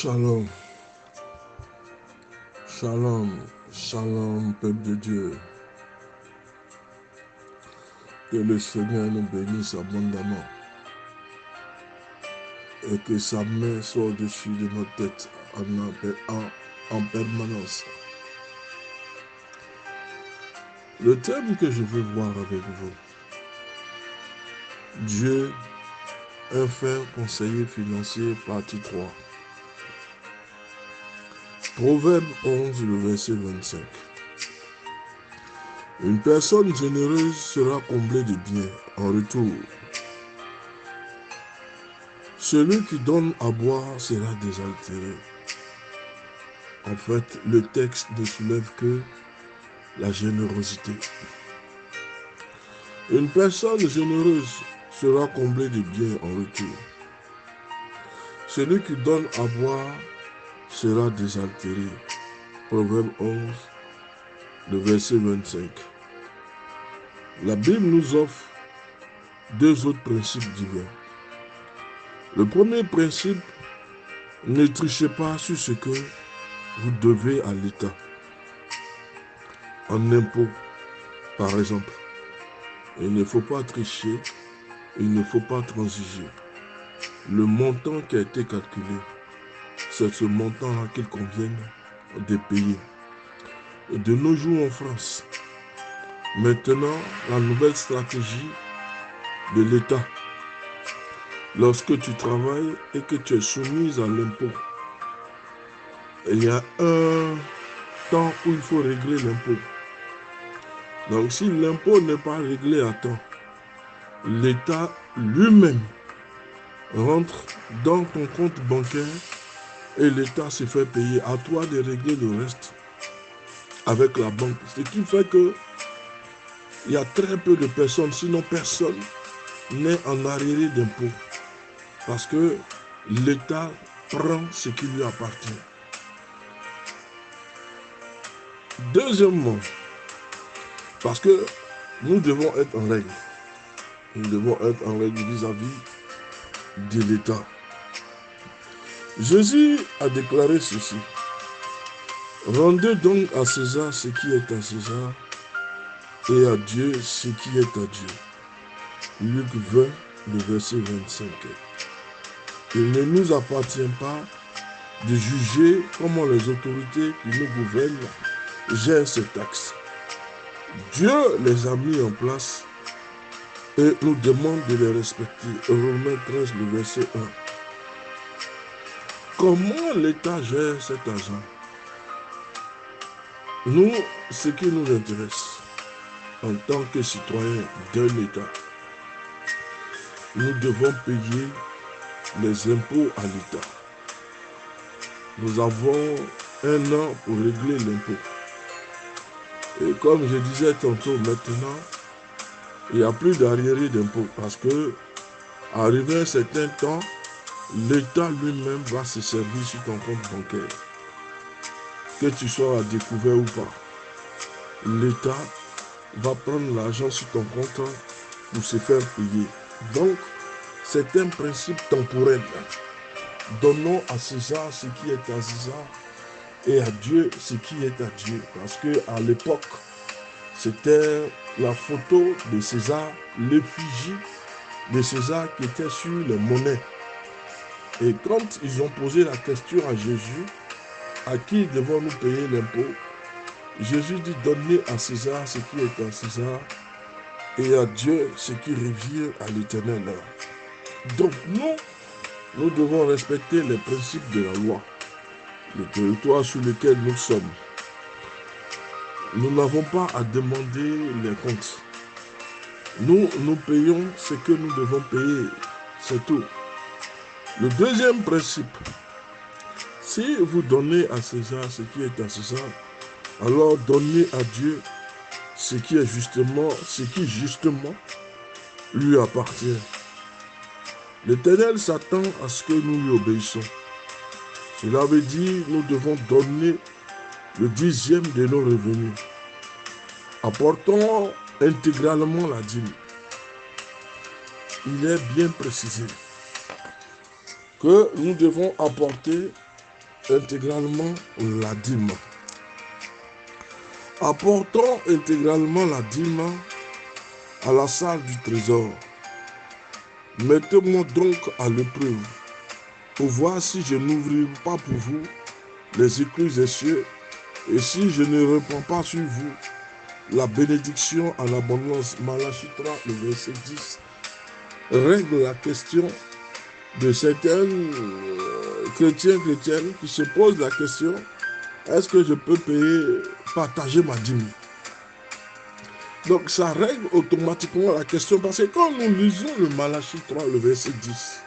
Shalom, shalom, shalom, peuple de Dieu. Que le Seigneur nous bénisse abondamment et que sa main soit au-dessus de nos têtes en permanence. Le thème que je veux voir avec vous, Dieu, un fin conseiller financier, partie 3. Proverbe 11, le verset 25. Une personne généreuse sera comblée de biens en retour. Celui qui donne à boire sera désaltéré. En fait, le texte ne soulève que la générosité. Une personne généreuse sera comblée de biens en retour. Celui qui donne à boire sera désaltéré. Proverbe 11, le verset 25. La Bible nous offre deux autres principes divins. Le premier principe, ne trichez pas sur ce que vous devez à l'État. En impôts, par exemple. Il ne faut pas tricher, il ne faut pas transiger. Le montant qui a été calculé, c'est ce montant-là qu'il convient de payer. Et de nos jours en France, maintenant, la nouvelle stratégie de l'État, lorsque tu travailles et que tu es soumise à l'impôt, il y a un temps où il faut régler l'impôt. Donc si l'impôt n'est pas réglé à temps, l'État lui-même rentre dans ton compte bancaire et l'État se fait payer. À toi de régler le reste avec la banque. Ce qui fait que il y a très peu de personnes, sinon personne, n'est en arriéré d'impôts. Parce que l'État prend ce qui lui appartient. Deuxièmement, parce que nous devons être en règle. Nous devons être en règle vis-à-vis de l'État. Jésus a déclaré ceci. Rendez donc à César ce qui est à César et à Dieu ce qui est à Dieu. Luc 20, le verset 25. Il ne nous appartient pas de juger comment les autorités qui nous gouvernent gèrent ces taxes. Dieu les a mis en place et nous demande de les respecter. Romains 13, le verset 1. Comment l'État gère cet argent? Nous, ce qui nous intéresse en tant que citoyens d'un État, nous devons payer les impôts à l'État. Nous avons un an pour régler l'impôt. Et comme je disais tantôt, maintenant, il n'y a plus d'arriéré d'impôt parce que, arrivé un certain temps, l'État lui-même va se servir sur ton compte bancaire. Que tu sois à découvert ou pas, l'État va prendre l'argent sur ton compte pour se faire payer. Donc, c'est un principe temporel. Donnons à César ce qui est à César et à Dieu ce qui est à Dieu. Parce qu'à l'époque, c'était la photo de César, l'effigie de César qui était sur les monnaies. Et quand ils ont posé la question à Jésus, à qui devons-nous payer l'impôt? Jésus dit, donnez à César ce qui est à César et à Dieu ce qui revient à l'Éternel. Donc nous devons respecter les principes de la loi, le territoire sur lequel nous sommes. Nous n'avons pas à demander les comptes. Nous payons ce que nous devons payer, c'est tout. Le deuxième principe, si vous donnez à César ce qui est à César, alors donnez à Dieu ce qui justement lui appartient. L'Éternel s'attend à ce que nous lui obéissons. Cela veut dire que nous devons donner le 10e de nos revenus. Apportons intégralement la dîme. Il est bien précisé que nous devons apporter intégralement la dîme. Apportons intégralement la dîme à la salle du trésor. Mettez-moi donc à l'épreuve pour voir si je n'ouvrirai pas pour vous les écluses des cieux et si je ne répands pas sur vous la bénédiction en abondance. Malachie 3, le verset 10, règle la question de certains chrétiennes qui se posent la question, est-ce que je peux partager ma dîme? Donc ça règle automatiquement la question parce que quand nous lisons le Malachie 3, le verset 10,